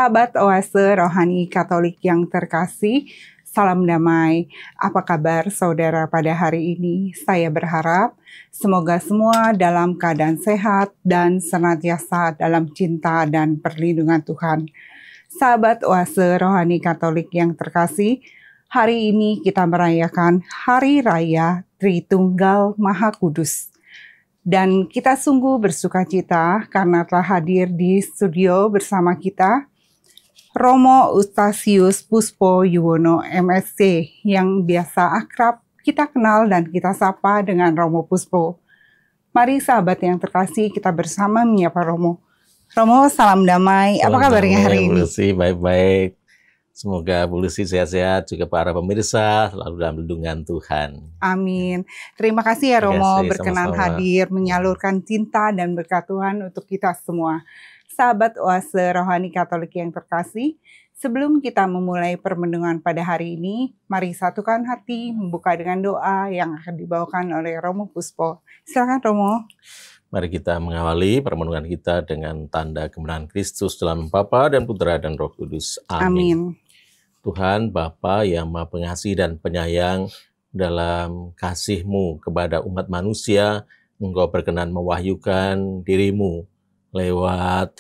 Sahabat Oase Rohani Katolik yang terkasih, salam damai. Apa kabar saudara pada hari ini? Saya berharap semoga semua dalam keadaan sehat dan senantiasa dalam cinta dan perlindungan Tuhan. Sahabat Oase Rohani Katolik yang terkasih, hari ini kita merayakan Hari Raya Tritunggal Maha Kudus. Dan kita sungguh bersuka cita karena telah hadir di studio bersama kita Romo Eustasius Puspo Yuwono MSc yang biasa akrab kita kenal dan kita sapa dengan Romo Puspo. Mari sahabat yang terkasih kita bersama menyapa Romo. Romo, salam damai. Apa kabarnya hari ini? Bu Lucy, baik-baik. Semoga Bu Lucy sehat-sehat, juga para pemirsa selalu dalam lindungan Tuhan. Amin. Terima kasih ya Romo berkenan sama-sama hadir menyalurkan cinta dan berkat Tuhan untuk kita semua. Sahabat Oase Rohani Katolik yang terkasih, sebelum kita memulai permenungan pada hari ini, mari satukan hati membuka dengan doa yang akan dibawakan oleh Romo Puspo. Silakan Romo. Mari kita mengawali permenungan kita dengan tanda kemenangan Kristus dalam Bapa dan Putra dan Roh Kudus. Amin. Tuhan Bapa yang Maha Pengasih dan Penyayang, dalam kasih-Mu kepada umat manusia, Engkau berkenan mewahyukan diri-Mu lewat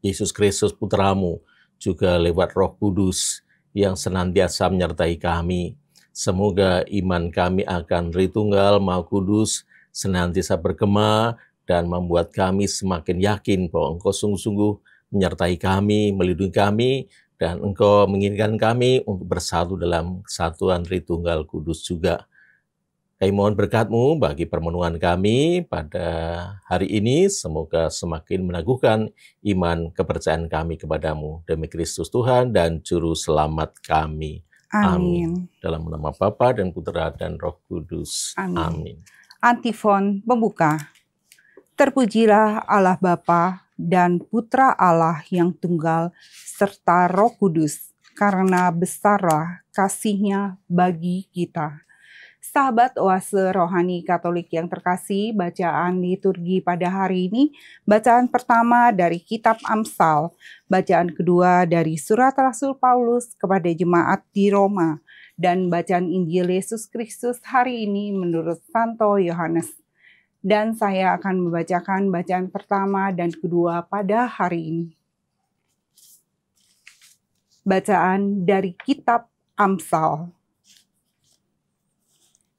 Yesus Kristus Putra-Mu, juga lewat Roh Kudus yang senantiasa menyertai kami. Semoga iman kami akan Tritunggal Maha Kudus senantiasa bergema dan membuat kami semakin yakin bahwa Engkau sungguh-sungguh menyertai kami, melindungi kami, dan Engkau menginginkan kami untuk bersatu dalam kesatuan Tritunggal Kudus juga. Kami mohon berkat-Mu bagi permenungan kami pada hari ini, semoga semakin meneguhkan iman kepercayaan kami kepadamu. Demi Kristus Tuhan dan Juru Selamat kami. Amin. Dalam nama Bapa dan Putra dan Roh Kudus. Amin. Antifon pembuka. Terpujilah Allah Bapa dan Putra Allah yang tunggal serta Roh Kudus, karena besarlah kasih-Nya bagi kita. Sahabat Oase Rohani Katolik yang terkasih, bacaan liturgi pada hari ini, bacaan pertama dari Kitab Amsal, bacaan kedua dari Surat Rasul Paulus kepada jemaat di Roma, dan bacaan Injil Yesus Kristus hari ini menurut Santo Yohanes. Dan saya akan membacakan bacaan pertama dan kedua pada hari ini. Bacaan dari Kitab Amsal.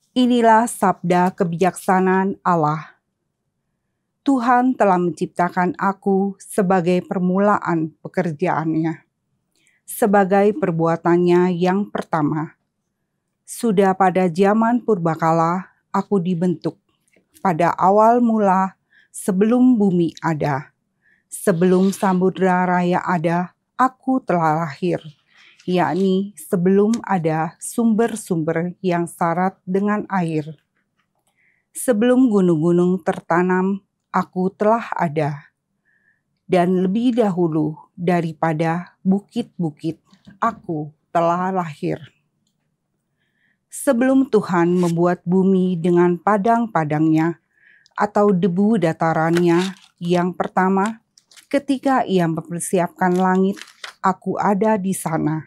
Inilah sabda kebijaksanaan Allah. Tuhan telah menciptakan aku sebagai permulaan pekerjaannya, sebagai perbuatannya yang pertama. Sudah pada zaman purbakala aku dibentuk, pada awal mula sebelum bumi ada. Sebelum samudra raya ada, aku telah lahir. Yakni sebelum ada sumber-sumber yang syarat dengan air. Sebelum gunung-gunung tertanam, aku telah ada. Dan lebih dahulu daripada bukit-bukit, aku telah lahir. Sebelum Tuhan membuat bumi dengan padang-padangnya, atau debu datarannya yang pertama, ketika Ia mempersiapkan langit, aku ada di sana.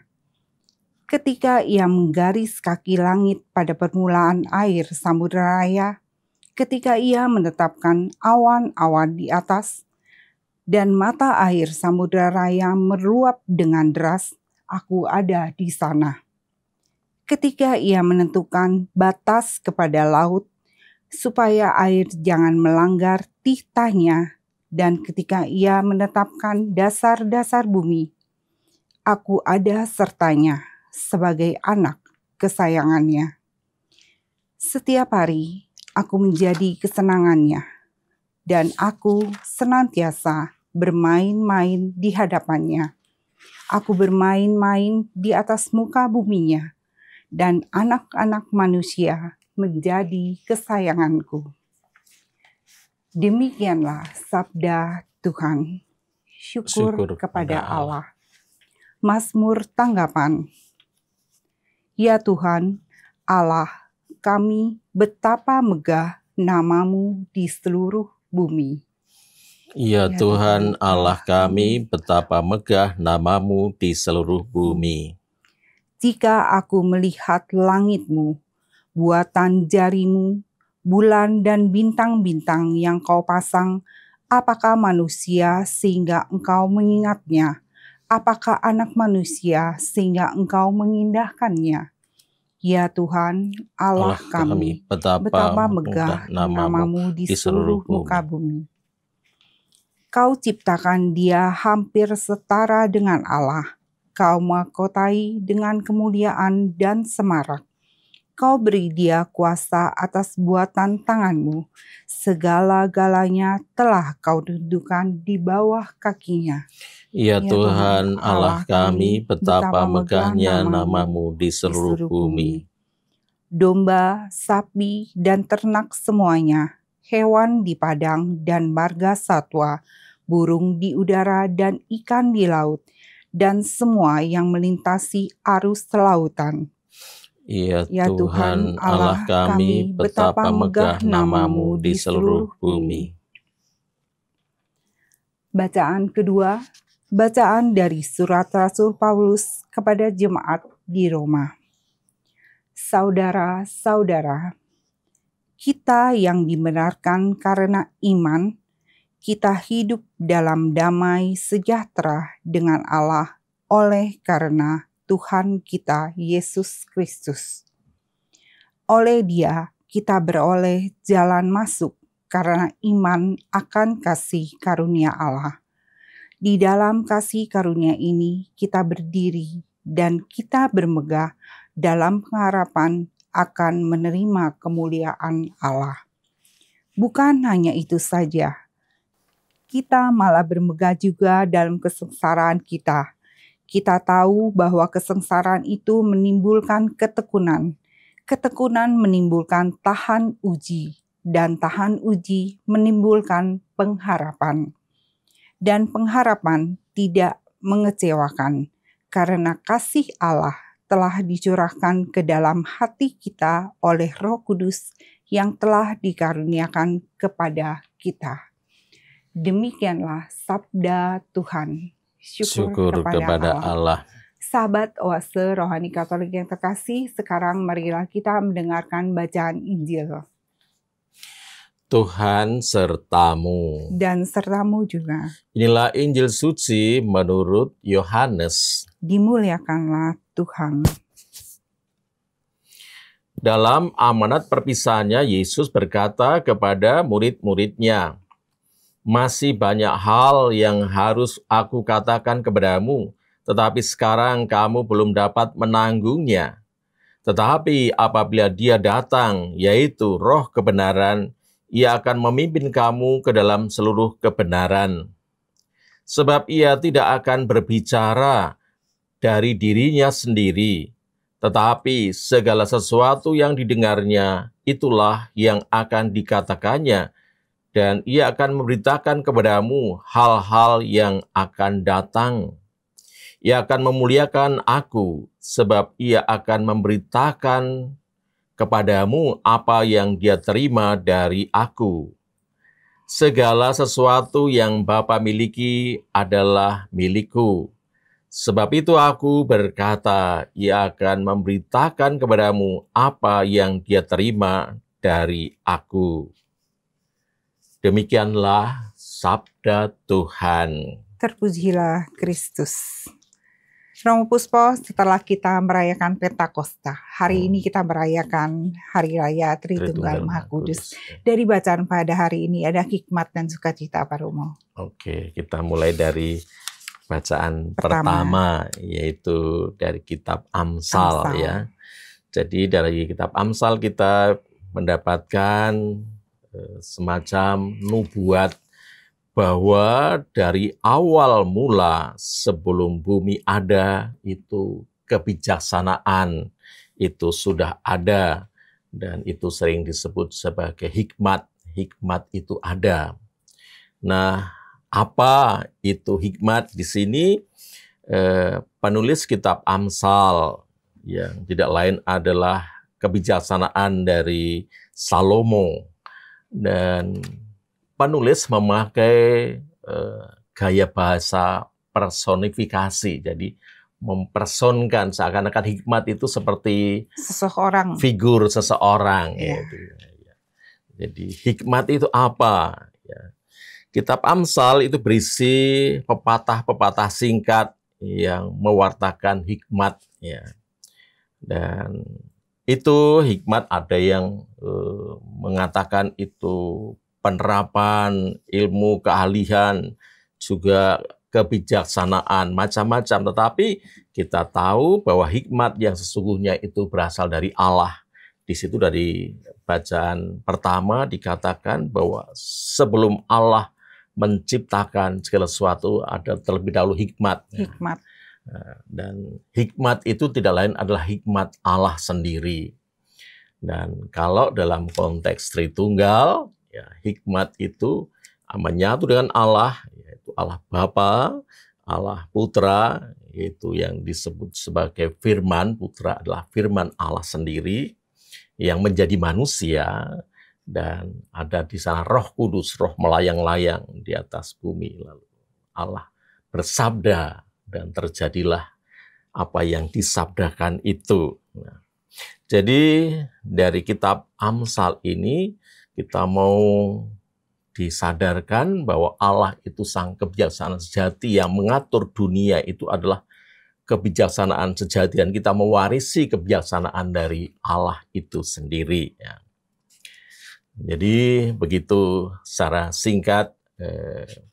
Ketika Ia menggaris kaki langit pada permulaan air samudera raya, ketika Ia menetapkan awan-awan di atas, dan mata air samudera raya meluap dengan deras, aku ada di sana. Ketika Ia menentukan batas kepada laut, supaya air jangan melanggar titahnya, dan ketika Ia menetapkan dasar-dasar bumi, aku ada sertanya sebagai anak kesayangannya. Setiap hari aku menjadi kesenangannya, dan aku senantiasa bermain-main di hadapannya. Aku bermain-main di atas muka buminya, dan anak-anak manusia menjadi kesayanganku. Demikianlah sabda Tuhan. Syukur kepada Allah. Mazmur tanggapan. Ya Tuhan, Allah kami, betapa megah nama-Mu di seluruh bumi. Ya Tuhan Allah kami, betapa megah nama-Mu di seluruh bumi. Jika aku melihat langit-Mu, buatan jari-Mu, bulan dan bintang-bintang yang Kau pasang, apakah manusia sehingga Engkau mengingatnya? Apakah anak manusia sehingga Engkau mengindahkannya? Ya Tuhan, Allah kami, betapa megah nama-Mu di seluruh muka bumi. Kau ciptakan dia hampir setara dengan Allah. Kau mahkotai dengan kemuliaan dan semarak. Kau beri dia kuasa atas buatan tangan-Mu. Segala-galanya telah Kau dudukan di bawah kakinya. Ya Tuhan Allah kami, betapa megahnya nama-Mu di seluruh bumi. Domba, sapi, dan ternak semuanya, hewan di padang dan marga satwa, burung di udara dan ikan di laut, dan semua yang melintasi arus lautan. Ya Tuhan Allah kami, betapa megah nama-Mu di seluruh bumi. Bacaan kedua, bacaan dari surat Rasul Paulus kepada jemaat di Roma. Saudara-saudara, kita yang dibenarkan karena iman, kita hidup dalam damai sejahtera dengan Allah oleh karena Tuhan kita Yesus Kristus. Oleh Dia kita beroleh jalan masuk karena iman akan kasih karunia Allah. Di dalam kasih karunia ini kita berdiri dan kita bermegah dalam pengharapan akan menerima kemuliaan Allah. Bukan hanya itu saja, kita malah bermegah juga dalam kesengsaraan kita. Kita tahu bahwa kesengsaraan itu menimbulkan ketekunan. Ketekunan menimbulkan tahan uji, dan tahan uji menimbulkan pengharapan. Dan pengharapan tidak mengecewakan, karena kasih Allah telah dicurahkan ke dalam hati kita oleh Roh Kudus yang telah dikaruniakan kepada kita. Demikianlah sabda Tuhan. Syukur kepada Allah. Sahabat Oase Rohani Katolik yang terkasih, sekarang marilah kita mendengarkan bacaan Injil. Tuhan sertamu. Dan sertamu juga. Inilah Injil suci menurut Yohanes. Dimuliakanlah Tuhan. Dalam amanat perpisahannya, Yesus berkata kepada murid-muridnya, "Masih banyak hal yang harus aku katakan kepadamu, tetapi sekarang kamu belum dapat menanggungnya. Tetapi apabila Dia datang, yaitu Roh kebenaran, Ia akan memimpin kamu ke dalam seluruh kebenaran. Sebab Ia tidak akan berbicara dari dirinya sendiri, tetapi segala sesuatu yang didengarnya, itulah yang akan dikatakannya, dan Ia akan memberitakan kepadamu hal-hal yang akan datang. Ia akan memuliakan aku, sebab Ia akan memberitakan kepadamu apa yang Dia terima dari aku. Segala sesuatu yang Bapa miliki adalah milikku. Sebab itu aku berkata, Ia akan memberitakan kepadamu apa yang Dia terima dari aku." Demikianlah sabda Tuhan. Terpujilah Kristus. Romo Puspo, setelah kita merayakan Pentakosta, hari ini kita merayakan Hari Raya Tritunggal Maha Kudus. Dari bacaan pada hari ini ada hikmat dan sukacita, Pak Romo. Oke, kita mulai dari bacaan pertama, yaitu dari kitab Amsal ya. Jadi dari kitab Amsal kita mendapatkan semacam nubuat bahwa dari awal mula sebelum bumi ada itu kebijaksanaan itu sudah ada, dan itu sering disebut sebagai hikmat. Hikmat itu ada. Nah, apa itu hikmat di sini? Penulis kitab Amsal yang tidak lain adalah kebijaksanaan dari Salomo. Dan penulis memakai gaya bahasa personifikasi, jadi mempersonkan seakan-akan hikmat itu seperti seseorang, figur seseorang. Gitu. Jadi hikmat itu apa? Ya. Kitab Amsal itu berisi pepatah-pepatah singkat yang mewartakan hikmat. Ya. Dan itu hikmat ada yang mengatakan itu penerapan ilmu, keahlian, juga kebijaksanaan, macam-macam. Tetapi kita tahu bahwa hikmat yang sesungguhnya itu berasal dari Allah. Di situ dari bacaan pertama dikatakan bahwa sebelum Allah menciptakan segala sesuatu ada terlebih dahulu hikmat. Hikmat. Dan hikmat itu tidak lain adalah hikmat Allah sendiri. Dan kalau dalam konteks Tritunggal, ya, hikmat itu menyatu dengan Allah, yaitu Allah Bapa, Allah Putra, yaitu yang disebut sebagai firman. Putra adalah firman Allah sendiri yang menjadi manusia, dan ada di sana Roh Kudus, roh melayang-layang di atas bumi. Lalu Allah bersabda dan terjadilah apa yang disabdakan itu. Nah, jadi dari kitab Amsal ini kita mau disadarkan bahwa Allah itu sang kebijaksanaan sejati yang mengatur dunia, itu adalah kebijaksanaan sejati, dan kita mewarisi kebijaksanaan dari Allah itu sendiri. Ya. Jadi begitu secara singkat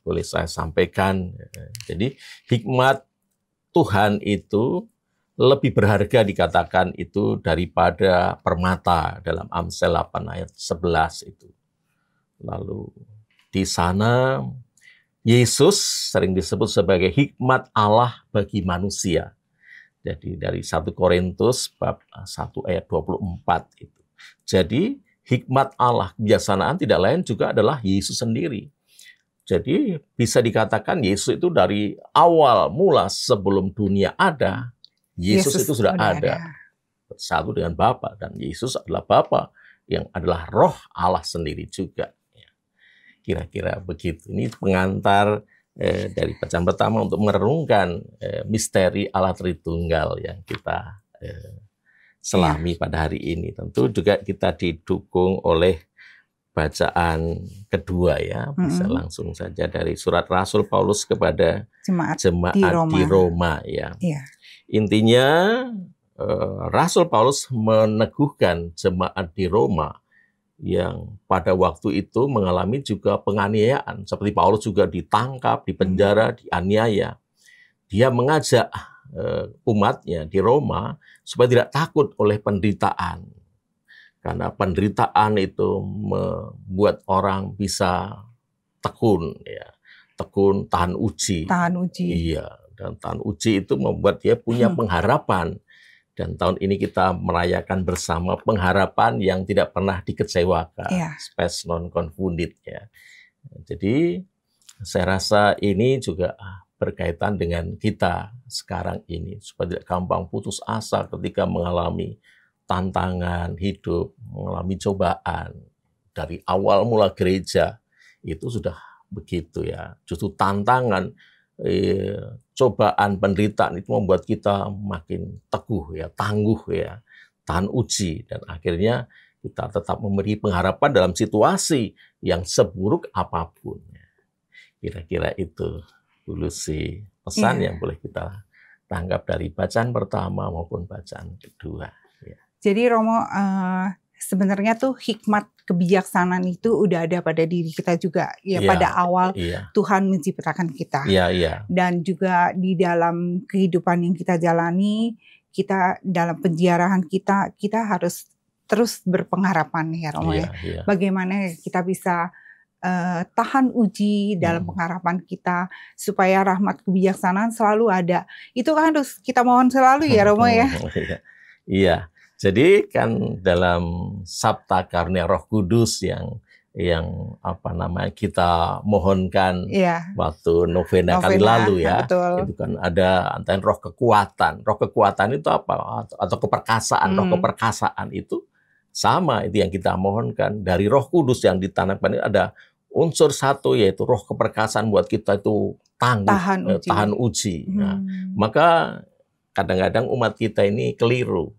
boleh saya sampaikan. Jadi hikmat Tuhan itu lebih berharga dikatakan itu daripada permata dalam Amsal 8 ayat 11 itu. Lalu di sana Yesus sering disebut sebagai hikmat Allah bagi manusia. Jadi dari 1 Korintus bab 1 ayat 24 itu. Jadi hikmat Allah, kebijaksanaan tidak lain juga adalah Yesus sendiri. Jadi bisa dikatakan Yesus itu dari awal mula sebelum dunia ada, Yesus itu sudah ada. Bersatu dengan Bapa, dan Yesus adalah Bapa yang adalah Roh Allah sendiri juga. Kira-kira begitu. Ini pengantar dari bacaan pertama untuk merenungkan misteri Allah Tritunggal yang kita selami pada hari ini. Tentu juga kita didukung oleh bacaan kedua, ya. Bisa langsung saja dari surat Rasul Paulus kepada jemaat di Roma, ya. Intinya Rasul Paulus meneguhkan jemaat di Roma yang pada waktu itu mengalami juga penganiayaan. Seperti Paulus juga ditangkap, dipenjara, dianiaya. Dia mengajak umatnya di Roma supaya tidak takut oleh penderitaan. Karena penderitaan itu membuat orang bisa tekun, ya. Tekun, tahan uji. Tahan uji. Iya, dan tahan uji itu membuat dia punya pengharapan. Dan tahun ini kita merayakan bersama pengharapan yang tidak pernah dikecewakan, spes non confunded, ya. Jadi saya rasa ini juga berkaitan dengan kita sekarang ini, supaya tidak gampang putus asa ketika mengalami tantangan hidup, mengalami cobaan. Dari awal mula gereja itu sudah begitu, ya. Justru tantangan, cobaan, penderitaan itu membuat kita makin teguh, ya, tangguh, ya, tahan uji, dan akhirnya kita tetap memberi pengharapan dalam situasi yang seburuk apapun. Kira-kira itu dulu sih pesan yang boleh kita tangkap dari bacaan pertama maupun bacaan kedua. Ya. Jadi Romo, sebenarnya tuh hikmat kebijaksanaan itu udah ada pada diri kita juga, ya, pada awal Tuhan menciptakan kita. Dan juga di dalam kehidupan yang kita jalani, kita dalam penjarahan kita harus terus berpengharapan, ya Romo, ya. Bagaimana kita bisa tahan uji dalam pengharapan kita, supaya rahmat kebijaksanaan selalu ada. Itu kan harus kita mohon selalu, ya Romo, ya. Iya. Jadi kan dalam Sabta Karunia Roh Kudus yang kita mohonkan waktu novena kali lalu, ya. Betul. Itu kan ada antara roh kekuatan. Roh kekuatan itu apa? Atau keperkasaan. Roh keperkasaan itu sama, itu yang kita mohonkan. Dari Roh Kudus yang ditanamkan ada unsur satu yaitu roh keperkasaan buat kita itu tangguh, tahan uji. Nah, maka kadang-kadang umat kita ini keliru.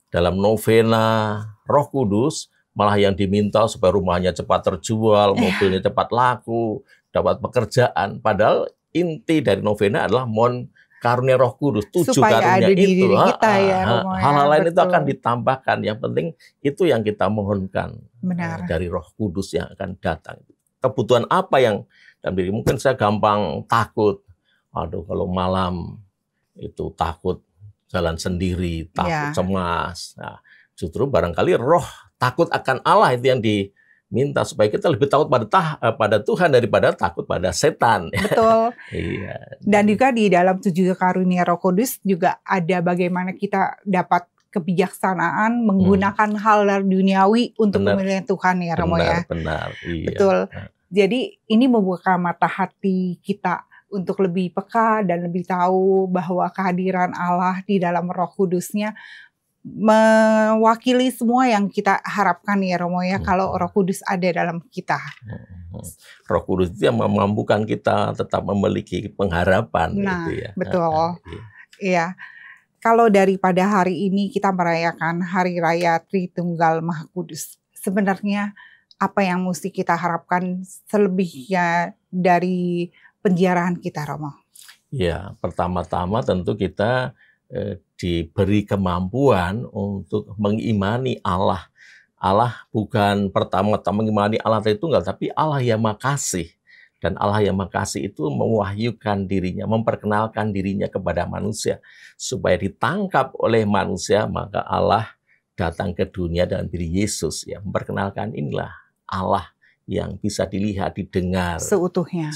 Dalam novena Roh Kudus, malah yang diminta supaya rumahnya cepat terjual, mobilnya cepat laku, dapat pekerjaan. Padahal inti dari novena adalah mohon karunia Roh Kudus, 7 supaya karunia ada di diri kita, ya, hal-hal lain itu akan ditambahkan. Yang penting itu yang kita mohonkan. Benar. Dari Roh Kudus yang akan datang. Kebutuhan apa yang dalam diri? Mungkin saya gampang takut. Aduh, kalau malam itu takut jalan sendiri, takut cemas. Nah, justru barangkali roh takut akan Allah itu yang diminta supaya kita lebih takut pada Tuhan daripada takut pada setan. Betul. Iya. Dan juga di dalam 7 karunia Roh Kudus juga ada bagaimana kita dapat kebijaksanaan menggunakan hal duniawi untuk pemilihan Tuhan, ya Romo, ya. Benar. Iya. Betul. Jadi ini membuka mata hati kita untuk lebih peka dan lebih tahu bahwa kehadiran Allah di dalam Roh Kudusnya mewakili semua yang kita harapkan, ya Romo, ya, kalau Roh Kudus ada dalam kita. Roh Kudus itu yang memampukan kita tetap memiliki pengharapan. Nah, gitu ya. Betul. Iya. Kalau daripada hari ini kita merayakan Hari Raya Tritunggal Maha Kudus, sebenarnya apa yang mesti kita harapkan selebihnya dari penziarahan kita, Romo? Ya, pertama-tama tentu kita diberi kemampuan untuk mengimani Allah. Allah bukan pertama-tama mengimani Allah Tritunggal, tapi Allah yang Maha Kasih. Dan Allah yang Maha Kasih itu mewahyukan dirinya, memperkenalkan dirinya kepada manusia. Supaya ditangkap oleh manusia, maka Allah datang ke dunia dalam diri Yesus. Ya, memperkenalkan inilah Allah yang bisa dilihat, didengar seutuhnya.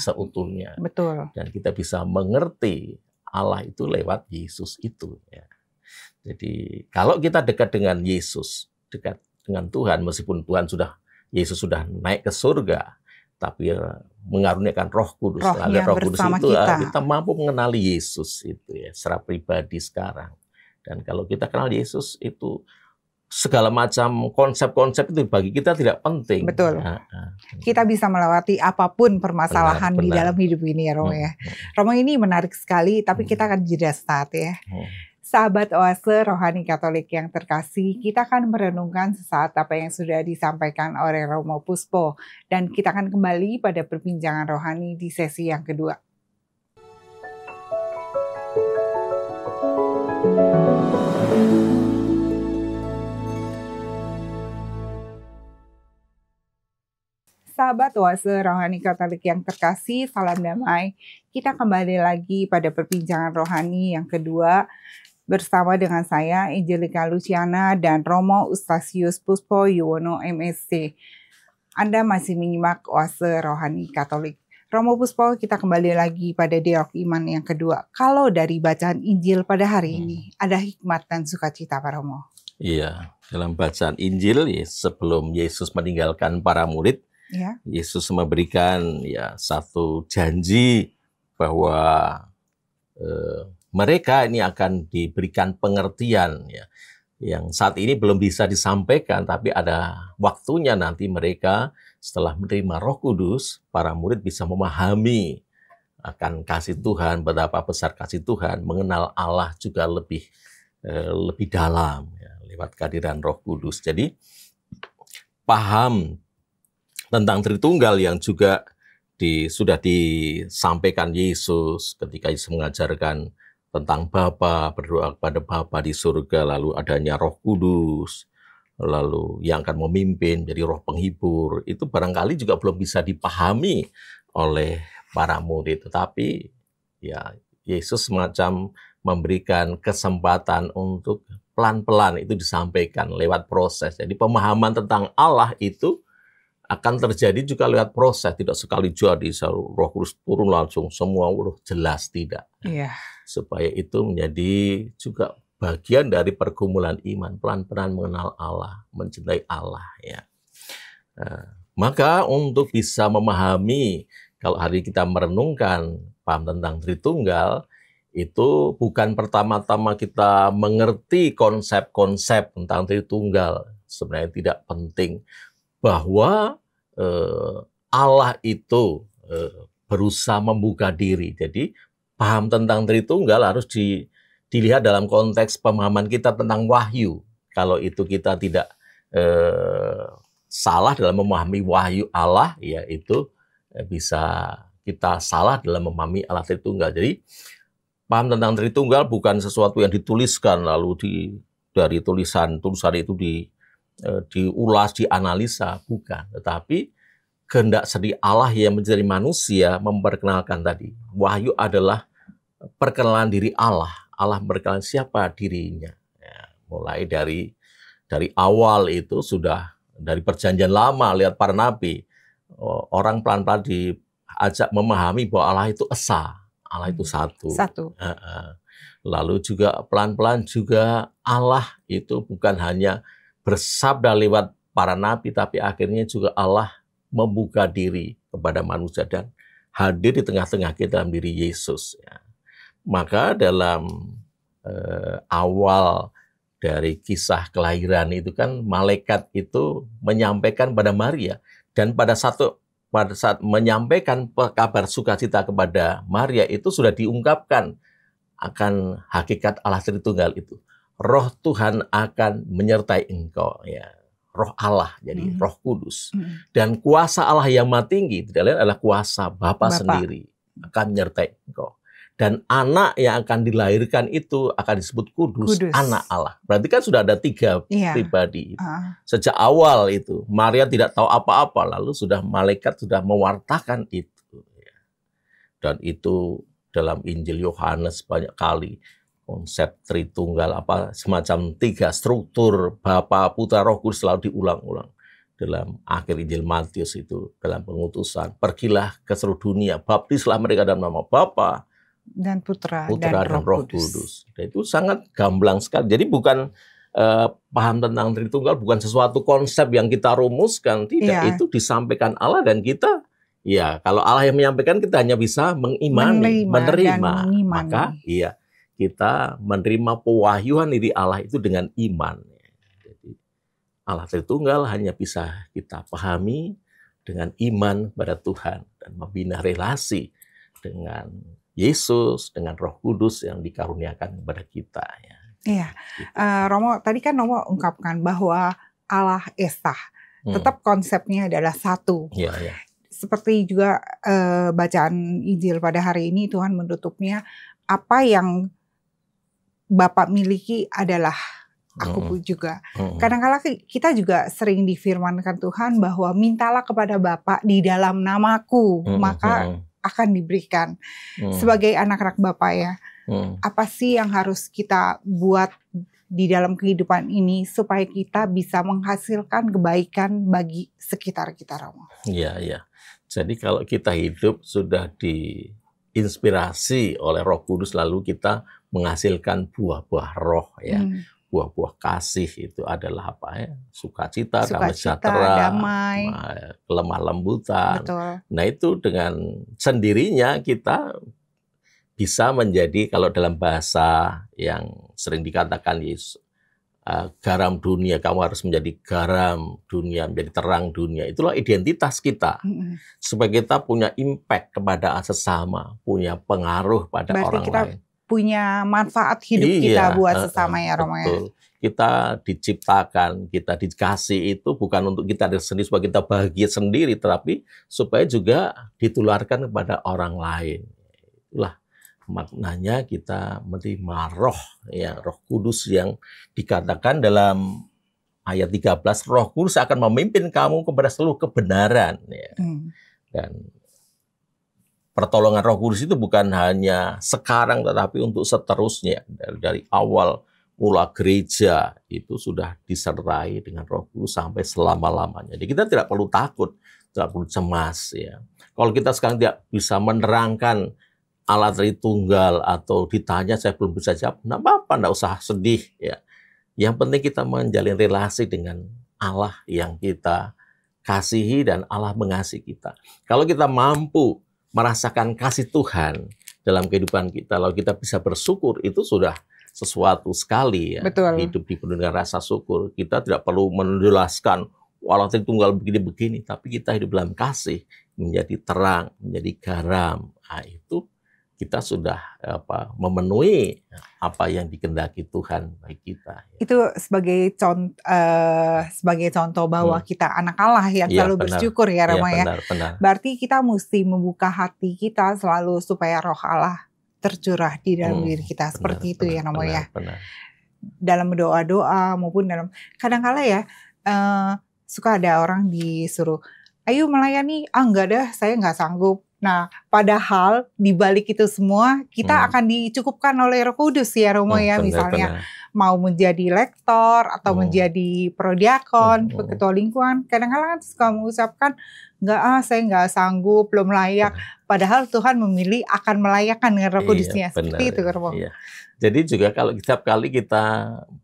Betul. Dan kita bisa mengerti Allah itu lewat Yesus itu. Ya. Jadi kalau kita dekat dengan Yesus, dekat dengan Tuhan, meskipun Yesus sudah naik ke surga, tapi mengaruniakan Roh Kudus. Lalu Roh Kudus itu kita mampu mengenali Yesus itu, ya, secara pribadi sekarang. Dan kalau kita kenal Yesus itu, segala macam konsep-konsep itu bagi kita tidak penting. Betul. Kita bisa melewati apapun permasalahan di dalam hidup ini, ya Romo, ya. Romo, ini menarik sekali, tapi kita akan jeda saat, ya. Sahabat Oase Rohani Katolik yang terkasih, kita akan merenungkan sesaat apa yang sudah disampaikan oleh Romo Puspo. Dan kita akan kembali pada perbincangan rohani di sesi yang kedua. Sahabat Oase Rohani Katolik yang terkasih, salam damai. Kita kembali lagi pada perbincangan rohani yang kedua bersama dengan saya, Angelika Luciana, dan Romo Ustasius Puspo Yuwono MSc. Anda masih menyimak Oase Rohani Katolik. Romo Puspo, kita kembali lagi pada dialog iman yang kedua. Kalau dari bacaan Injil pada hari ini, ada hikmat dan sukacita, Pak Romo? Iya, dalam bacaan Injil, sebelum Yesus meninggalkan para murid, ya, Yesus memberikan satu janji bahwa mereka ini akan diberikan pengertian, ya, yang saat ini belum bisa disampaikan, tapi ada waktunya nanti mereka setelah menerima Roh Kudus, para murid bisa memahami akan kasih Tuhan, betapa besar kasih Tuhan, mengenal Allah juga lebih dalam, ya, lewat kehadiran Roh Kudus. Jadi paham tentang Tritunggal yang juga sudah disampaikan Yesus ketika Yesus mengajarkan tentang Bapa, berdoa kepada Bapa di surga, lalu adanya Roh Kudus, lalu yang akan memimpin jadi Roh Penghibur, itu barangkali juga belum bisa dipahami oleh para murid. Tetapi ya Yesus semacam memberikan kesempatan untuk pelan-pelan itu disampaikan lewat proses. Jadi pemahaman tentang Allah itu akan terjadi juga lewat proses, tidak sekali jadi Roh Kudus turun langsung semua jelas, tidak. Yeah. Supaya itu menjadi juga bagian dari pergumulan iman, pelan-pelan mengenal Allah, mencintai Allah, ya. Maka untuk bisa memahami, kalau hari kita merenungkan paham tentang Tritunggal, itu bukan pertama-tama kita mengerti konsep-konsep tentang Tritunggal, sebenarnya tidak penting. Bahwa Allah itu berusaha membuka diri. Jadi paham tentang Tritunggal harus dilihat dalam konteks pemahaman kita tentang wahyu. Kalau itu kita tidak salah dalam memahami wahyu Allah, ya itu bisa kita salah dalam memahami Allah Tritunggal. Jadi paham tentang Tritunggal bukan sesuatu yang dituliskan lalu dari tulisan itu diulas, dianalisa, bukan. Tetapi kehendak sendiri Allah yang menjadi manusia memperkenalkan tadi. Wahyu adalah perkenalan diri Allah. Allah memperkenalkan siapa dirinya. Ya, mulai dari awal itu sudah dari perjanjian lama lihat para nabi. Orang pelan-pelan diajak memahami bahwa Allah itu esa. Allah itu satu. Lalu juga pelan-pelan juga Allah itu bukan hanya bersabda lewat para nabi, tapi akhirnya juga Allah membuka diri kepada manusia dan hadir di tengah-tengah kita dalam diri Yesus. Ya. Maka dalam awal dari kisah kelahiran itu kan malaikat itu menyampaikan pada Maria, dan pada saat menyampaikan kabar sukacita kepada Maria itu sudah diungkapkan akan hakikat Allah Tritunggal itu. Roh Tuhan akan menyertai engkau, ya. Roh Allah, jadi Roh Kudus. Dan kuasa Allah yang Maha Tinggi tidak lain adalah kuasa Bapa sendiri akan menyertai engkau. Dan anak yang akan dilahirkan itu akan disebut Kudus, anak Allah. Berarti kan sudah ada 3 pribadi. Sejak awal itu Maria tidak tahu apa-apa, lalu malaikat sudah mewartakan itu. Dan itu dalam Injil Yohanes banyak kali konsep Tritunggal semacam 3 struktur Bapa, Putra, Roh Kudus selalu diulang-ulang. Dalam akhir Injil Matius itu dalam pengutusan, pergilah ke seluruh dunia, baptislah mereka dalam nama Bapa dan Putra dan Roh Kudus. Dan itu sangat gamblang sekali. Jadi bukan paham tentang Tritunggal bukan sesuatu konsep yang kita rumuskan, tidak. Itu disampaikan Allah dan kita, ya kalau Allah yang menyampaikan kita hanya bisa menerima. Maka kita menerima pewahyuan diri Allah itu dengan iman. Jadi Allah Tritunggal hanya bisa kita pahami dengan iman pada Tuhan dan membina relasi dengan Yesus, dengan Roh Kudus yang dikaruniakan kepada kita. Ya. Iya, Romo tadi kan Romo ungkapkan bahwa Allah Esa, tetap konsepnya adalah satu. Ya. Seperti juga bacaan Injil pada hari ini, Tuhan menutupnya, apa yang Bapak miliki adalah aku juga. Kadang-kala kita juga sering difirmankan Tuhan bahwa mintalah kepada Bapa di dalam namaku, maka akan diberikan. Sebagai anak-anak Bapa ya, apa sih yang harus kita buat di dalam kehidupan ini supaya kita bisa menghasilkan kebaikan bagi sekitar kita, Romo? Iya. Jadi kalau kita hidup sudah diinspirasi oleh Roh Kudus, lalu kita menghasilkan buah-buah roh, ya. Buah-buah kasih itu adalah apa ya? Sukacita, damai sejahtera, damai, lemah lembutan. Betul. Nah itu dengan sendirinya kita bisa menjadi, kalau dalam bahasa yang sering dikatakan Yesus, garam dunia, kamu harus menjadi garam dunia, menjadi terang dunia. Itulah identitas kita. Supaya kita punya impact kepada sesama, punya pengaruh pada orang lain. Punya manfaat hidup kita buat sesama ya, Romo. Betul. Kita diciptakan, kita dikasih itu bukan untuk kita sendiri supaya kita bahagia sendiri, tetapi supaya juga ditularkan kepada orang lain. Itulah maknanya kita menerima roh, ya, Roh Kudus yang dikatakan dalam ayat 13, Roh Kudus akan memimpin kamu kepada seluruh kebenaran. Ya. Dan pertolongan Roh Kudus itu bukan hanya sekarang, tetapi untuk seterusnya. Dari awal mula gereja itu sudah disertai dengan Roh Kudus sampai selama-lamanya. Jadi kita tidak perlu takut, tidak perlu cemas. Ya. Kalau kita sekarang tidak bisa menerangkan Allah Tritunggal atau ditanya saya belum bisa jawab, nggak apa-apa, nggak usah sedih. Ya. Yang penting kita menjalin relasi dengan Allah yang kita kasihi dan Allah mengasihi kita. Kalau kita mampu merasakan kasih Tuhan dalam kehidupan kita, lalu kita bisa bersyukur, itu sudah sesuatu sekali ya. Betul. Hidup dipenuhi dengan rasa syukur. Kita tidak perlu menjelaskan Allah Tritunggal begini-begini, tapi kita hidup dalam kasih, menjadi terang, menjadi garam. Nah, itu kita sudah memenuhi apa yang dikehendaki Tuhan bagi kita. Itu sebagai contoh bahwa kita anak Allah yang selalu bersyukur ya Rama ya. Benar. Berarti kita mesti membuka hati kita selalu supaya roh Allah tercurah di dalam diri kita. Seperti itu ya Rama ya. Dalam doa-doa maupun dalam kadang-kala ya suka ada orang disuruh, ayo melayani, enggak dah saya nggak sanggup. Nah, padahal di balik itu semua kita akan dicukupkan oleh Roh Kudus ya Romo ya, misalnya mau menjadi lektor atau menjadi prodiakon, ketua lingkungan, kadang-kadang kan suka mengucapkan enggak saya nggak sanggup, belum layak. Padahal Tuhan memilih akan melayakkan dengan Roh Kudusnya. Seperti itu Romo. Iya. Jadi juga kalau setiap kali kita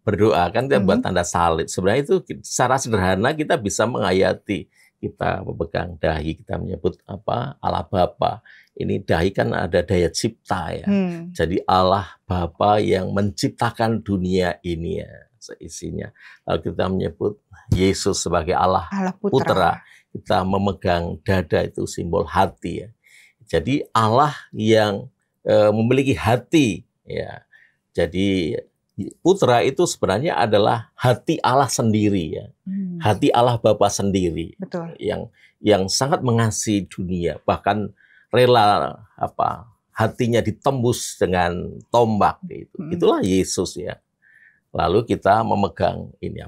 berdoa kan kita buat tanda salib. Sebenarnya itu secara sederhana kita bisa menghayati. Kita memegang dahi, kita menyebut Allah Bapa. Ini dahi kan ada daya cipta ya. Jadi Allah Bapa yang menciptakan dunia ini ya seisinya. Lalu kita menyebut Yesus sebagai Allah Putra. Kita memegang dada, itu simbol hati ya. Jadi Allah yang memiliki hati ya. Jadi Putra itu sebenarnya adalah hati Allah sendiri ya. Hati Allah Bapa sendiri. Betul. Yang sangat mengasihi dunia, bahkan rela hatinya ditembus dengan tombak gitu. Itulah Yesus ya. Lalu kita memegang ini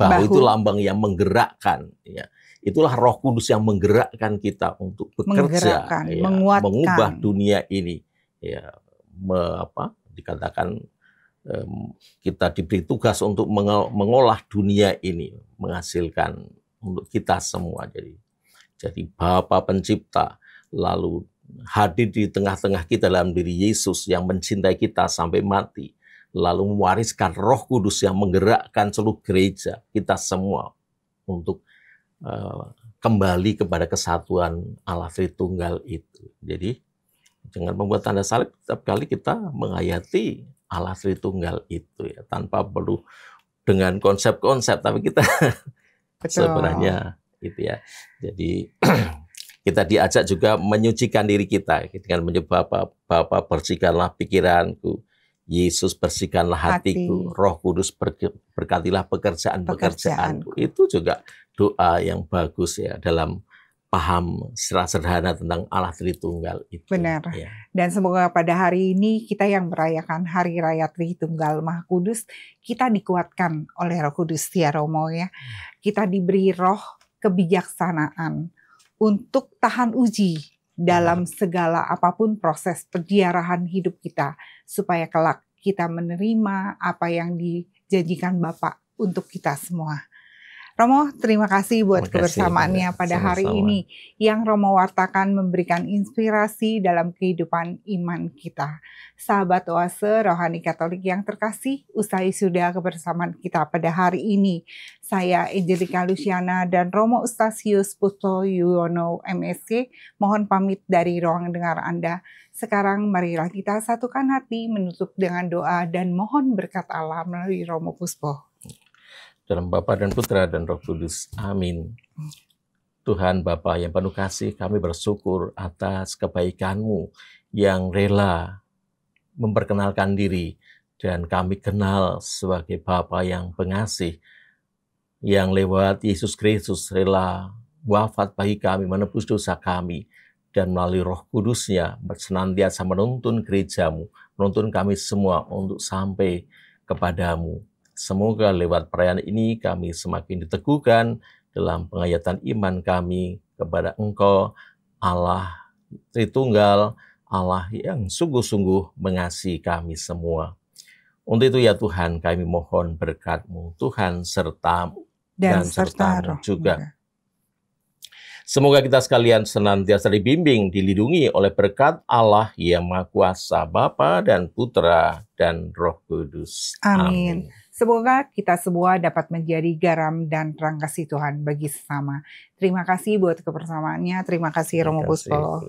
bahu itu lambang yang menggerakkan ya. Itulah Roh Kudus yang menggerakkan kita untuk bekerja ya, mengubah dunia ini ya. Dikatakan kita diberi tugas untuk mengolah dunia ini, menghasilkan untuk kita semua. Jadi Bapa Pencipta lalu hadir di tengah-tengah kita dalam diri Yesus yang mencintai kita sampai mati, lalu mewariskan Roh Kudus yang menggerakkan seluruh gereja kita semua untuk kembali kepada kesatuan Allah Tritunggal itu. Jadi dengan membuat tanda salib setiap kali kita menghayati Allah Tritunggal itu ya, tanpa perlu dengan konsep-konsep, tapi kita sebenarnya itu ya. Jadi kita diajak juga menyucikan diri kita dengan menyebut Bapa bersihkanlah pikiranku, Yesus bersihkanlah hatiku, Roh Kudus berkatilah pekerjaan-pekerjaanku. Itu juga doa yang bagus ya dalam paham secara sederhana tentang Allah Tritunggal itu. Benar. Ya. Dan semoga pada hari ini kita yang merayakan Hari Raya Tritunggal Maha Kudus, kita dikuatkan oleh Roh Kudus ya Romo ya. Kita diberi roh kebijaksanaan untuk tahan uji dalam segala apapun proses penjarahan hidup kita, supaya kelak kita menerima apa yang dijanjikan Bapa untuk kita semua. Romo, terima kasih buat kebersamaannya pada hari ini yang Romo wartakan memberikan inspirasi dalam kehidupan iman kita. Sahabat Oase Rohani Katolik yang terkasih, usai sudah kebersamaan kita pada hari ini. Saya Angelika Luciana dan Romo Eustasius Puspo Yuwono MSc mohon pamit dari ruang dengar Anda. Sekarang marilah kita satukan hati menutup dengan doa dan mohon berkat Allah melalui Romo Puspo. Dalam Bapa dan Putra dan Roh Kudus. Amin. Tuhan Bapa yang penuh kasih, kami bersyukur atas kebaikan-Mu yang rela memperkenalkan diri dan kami kenal sebagai Bapa yang pengasih, yang lewat Yesus Kristus rela wafat bagi kami, menebus dosa kami, dan melalui Roh Kudus-Nya senantiasa menuntun gereja-Mu, menuntun kami semua untuk sampai kepadamu. Semoga lewat perayaan ini kami semakin diteguhkan dalam penghayatan iman kami kepada Engkau, Allah Tritunggal, Allah yang sungguh-sungguh mengasihi kami semua. Untuk itu ya Tuhan, kami mohon berkat-Mu, Tuhan serta-Mu dan serta-Mu juga. Semoga kita sekalian senantiasa dibimbing, dilindungi oleh berkat Allah yang Maha Kuasa, Bapa dan Putra dan Roh Kudus. Amin. Semoga kita semua dapat menjadi garam dan terang kasih Tuhan bagi sesama. Terima kasih buat kebersamaannya. Terima kasih Romo Puspo.